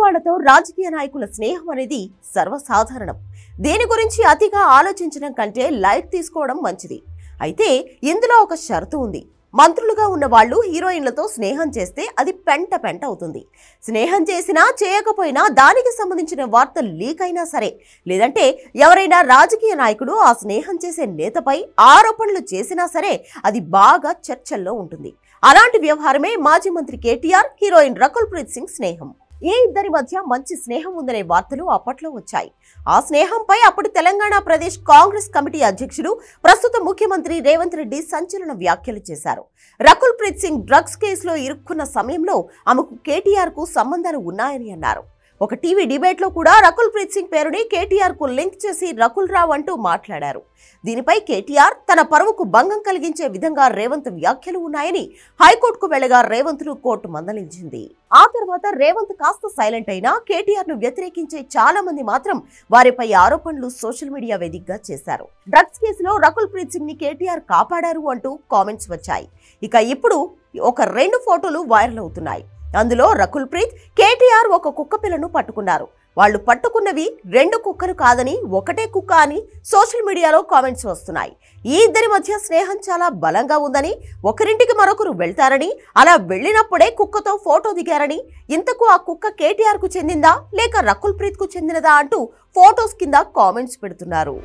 వాళ్లతో రాజకీయ నాయకుల స్నేహం అనేది సర్వసాధారణం. దేని గురించి అతిగా ఆలోచించడం కంటే లైట్ తీసుకోవడం మంచిది. అయితే ఇందులో ఒక షరతు ఉంది. మంత్రులుగా ఉన్న వాళ్ళు హీరోయిన్లతో స్నేహం చేస్తే అది పెంట అవుతుంది. స్నేహం చేసినా చేయకపోయినా దానికి సంబంధించిన వార్తలు లీక్ అయినా సరే, లేదంటే ఎవరైనా రాజకీయ నాయకుడు ఆ స్నేహం చేసే నేతపై ఆరోపణలు చేసినా సరే అది బాగా చర్చల్లో ఉంటుంది. అలాంటి వ్యవహారమే మాజీ మంత్రి కేటీఆర్, హీరోయిన్ రకుల్ ప్రీత్ సింగ్ స్నేహం. ఈ ఇద్దరి మధ్య మంచి స్నేహం ఉందనే వార్తలు అప్పట్లో వచ్చాయి. ఆ స్నేహంపై అప్పుడు తెలంగాణ ప్రదేశ్ కాంగ్రెస్ కమిటీ అధ్యక్షుడు, ప్రస్తుత ముఖ్యమంత్రి రేవంత్ రెడ్డి సంచలన వ్యాఖ్యలు చేశారు. రకుల్ ప్రీత్ సింగ్ డ్రగ్స్ కేసులో ఇరుక్కున్న సమయంలో ఆమెకు కేటీఆర్ కు సంబంధాలు ఉన్నాయని అన్నారు. ఒక టీవీ డిబేట్ లో కూడా రకుల్ ప్రీత్ సింగ్ పేరుని కేటీఆర్ కు లింక్ చేసి రకుల్ రావ్ అంటూ మాట్లాడారు. దీనిపై కేటీఆర్ తన పరువుకు భంగం కలిగించే విధంగా రేవంత్ వ్యాఖ్యలు ఉన్నాయని హైకోర్టుకు వెళ్లగా రేవంత్ ను కోర్టు మందలించింది. ఆ తర్వాత రేవంత్ కాస్త సైలెంట్ అయినా కేటీఆర్ ను వ్యతిరేకించే చాలా మంది మాత్రం వారిపై ఆరోపణలు సోషల్ మీడియా వేదికగా చేశారు. డ్రగ్స్ కేసులో రకుల్ ప్రీత్ సింగ్ ని కేటీఆర్ కాపాడారు అంటూ కామెంట్స్ వచ్చాయి. ఇక ఇప్పుడు ఒక 2 ఫోటోలు వైరల్ అవుతున్నాయి. అందులో రకుల్ ప్రీత్, కేటీఆర్ ఒక కుక్క పిల్లను పట్టుకున్నారు. వాళ్ళు పట్టుకున్నవి 2 కుక్కలు కాదని ఒకటే కుక్క అని సోషల్ మీడియాలో కామెంట్స్ వస్తున్నాయి. ఈ ఇద్దరి మధ్య స్నేహం చాలా బలంగా ఉందని, ఒకరింటికి మరొకరు వెళ్తారని, అలా వెళ్ళినప్పుడే కుక్కతో ఫోటో దిగారని, ఇంతకు ఆ కుక్క కేటీఆర్ కు చెందిందా లేక రకుల్ ప్రీత్ కు చెందినదా అంటూ ఫోటోస్ కింద కామెంట్స్ పెడుతున్నారు.